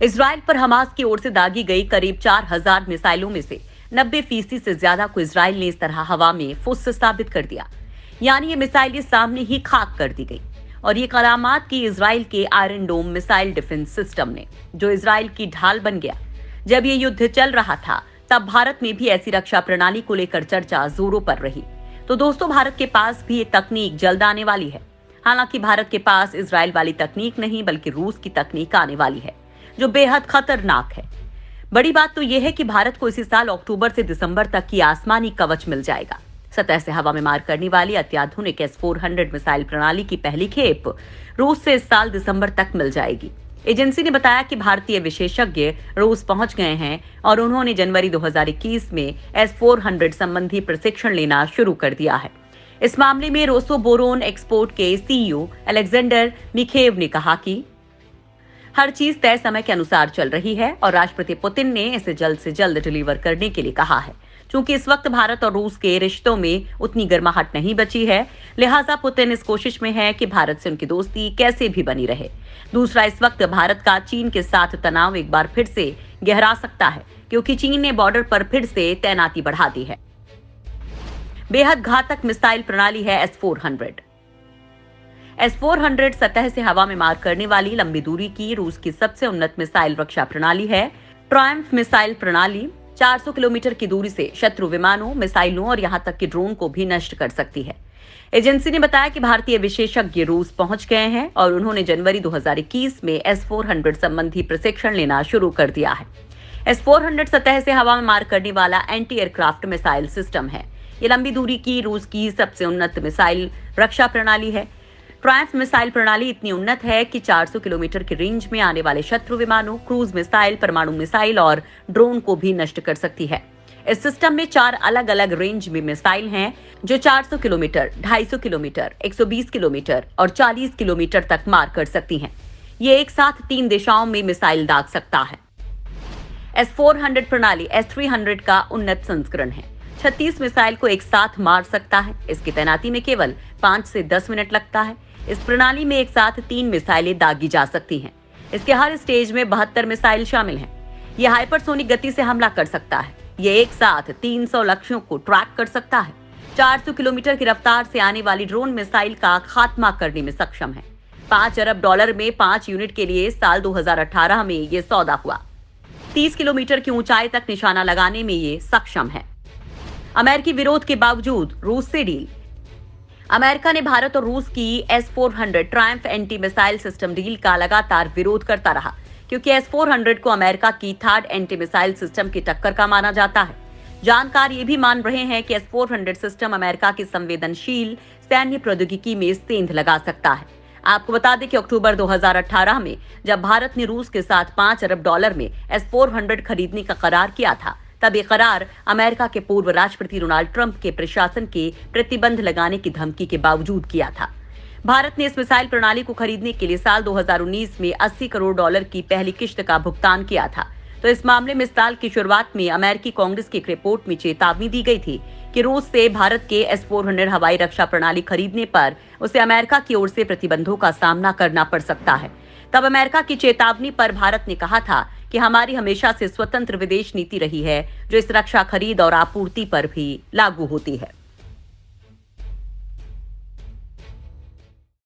Israel पर Hamas की ओर से दागी गई करीब 4000 मिसाइलों में से 90% से ज्यादा को इजराइल ने इस तरह हवा में फुस साबित कर दिया। यानी ये मिसाइलें सामने ही खाक कर दी गई। और ये करामात की इजराइल के iron dome missile defence system ने, जो इजराइल की ढाल बन गया। जब ये युद्ध चल रहा था तब भारत में भी ऐसी रक्षा प्रणाली को लेकर चर्चा जोरों पर रही। तो दोस्तों, भारत के पास भी ये तकनीक जल्द आने वाली है। हालांकि भारत के पास इजराइल वाली तकनीक नहीं बल्कि रूस की तकनीक आने वाली है, जो बेहद खतरनाक है। बड़ी बात तो यह है कि भारत को इसी साल अक्टूबर से दिसंबर तक की आसमानी कवच मिल जाएगा। सतह से हवा में मार करने वाली अत्याधुनिक S-400 मिसाइल प्रणाली की पहली खेप रूस से इस साल दिसंबर तक मिल जाएगी। एजेंसी ने बताया कि भारतीय विशेषज्ञ रूस पहुंच गए हैं और उन्होंने जनवरी 2021 में S-400 संबंधी प्रशिक्षण लेना शुरू कर दिया है। इस मामले में रोसोबोरोन एक्सपोर्ट के सीईओ अलेक्जेंडर मिखेव ने कहा कि हर चीज तय समय के अनुसार चल रही है और राष्ट्रपति पुतिन ने इसे जल्द से जल्द डिलीवर करने के लिए कहा है। चूंकि इस वक्त भारत और रूस के रिश्तों में उतनी गर्माहट नहीं बची है, लिहाजा पुतिन इस कोशिश में है कि भारत से उनकी दोस्ती कैसे भी बनी रहे। दूसरा, इस वक्त भारत का चीन के साथ तनाव एक बार फिर से गहरा सकता है, क्योंकि चीन ने बॉर्डर पर फिर से तैनाती बढ़ा दी है। बेहद घातक मिसाइल प्रणाली है S-400। S-400 सतह से हवा में मार करने वाली लंबी दूरी की रूस की सबसे उन्नत मिसाइल रक्षा प्रणाली है। ट्रायम्फ मिसाइल प्रणाली 400 किलोमीटर की दूरी से शत्रु विमानों, मिसाइलों और यहां तक कि ड्रोन को भी नष्ट कर सकती है। एजेंसी ने बताया कि भारतीय विशेषज्ञ रूस पहुंच गए हैं और उन्होंने जनवरी 2021 में S-400 संबंधी प्रशिक्षण लेना शुरू कर दिया है। S-400 सतह से हवा में मार करने वाला एंटी एयरक्राफ्ट मिसाइल सिस्टम है। ये लंबी दूरी की रूस की सबसे उन्नत मिसाइल रक्षा प्रणाली है। ट्रायम्फ मिसाइल प्रणाली इतनी उन्नत है कि 400 किलोमीटर की रेंज में आने वाले शत्रु विमानों, क्रूज मिसाइल, परमाणु मिसाइल और ड्रोन को भी नष्ट कर सकती है। इस सिस्टम में 4 अलग अलग रेंज में मिसाइल हैं, जो 400 किलोमीटर, 250 किलोमीटर, 120 किलोमीटर और 40 किलोमीटर तक मार कर सकती हैं। ये एक साथ 3 दिशाओं में मिसाइल दाग सकता है। S-400 प्रणाली S-300 का उन्नत संस्करण है। 36 मिसाइल को एक साथ मार सकता है। इसकी तैनाती में केवल 5 से 10 मिनट लगता है। इस प्रणाली में एक साथ 3 मिसाइलें दागी जा सकती हैं। इसके हर स्टेज में 72 मिसाइल शामिल हैं। यह हाइपरसोनिक गति से हमला कर सकता है। यह एक साथ 300 लक्ष्यों को ट्रैक कर सकता है। 400 किलोमीटर की रफ्तार से आने वाली ड्रोन मिसाइल का खात्मा करने में सक्षम है। $5 अरब में 5 यूनिट के लिए साल 2018 में ये सौदा हुआ। 30 किलोमीटर की ऊंचाई तक निशाना लगाने में ये सक्षम है। अमेरिकी विरोध के बावजूद रूस से डील। अमेरिका ने भारत और रूस की S-400 Triumph anti missile system deal का लगातार विरोध करता रहा, क्योंकि S-400 को अमेरिका की थर्ड एंटी मिसाइल सिस्टम की टक्कर का माना जाता है। जानकार ये भी मान रहे हैं कि S-400 सिस्टम अमेरिका की संवेदनशील सैन्य प्रौद्योगिकी में सेंध लगा सकता है। आपको बता दें कि अक्टूबर 2018 में जब भारत ने रूस के साथ $5 अरब में S-400 खरीदने का करार किया था, तब ये करार अमेरिका के पूर्व राष्ट्रपति डोनाल्ड ट्रंप के प्रशासन के प्रतिबंध लगाने की धमकी के बावजूद किया था। भारत ने इस मिसाइल प्रणाली को खरीदने के लिए साल 2019 में $80 करोड़ की पहली किश्त का भुगतान किया था। तो इस मामले में इस साल की शुरुआत में अमेरिकी कांग्रेस की एक रिपोर्ट में चेतावनी दी गई थी कि रूस से भारत के S-400 हवाई रक्षा प्रणाली खरीदने पर उसे अमेरिका की ओर से प्रतिबंधों का सामना करना पड़ सकता है। तब अमेरिका की चेतावनी पर भारत ने कहा था कि हमारी हमेशा से स्वतंत्र विदेश नीति रही है, जो इस रक्षा खरीद और आपूर्ति पर भी लागू होती है।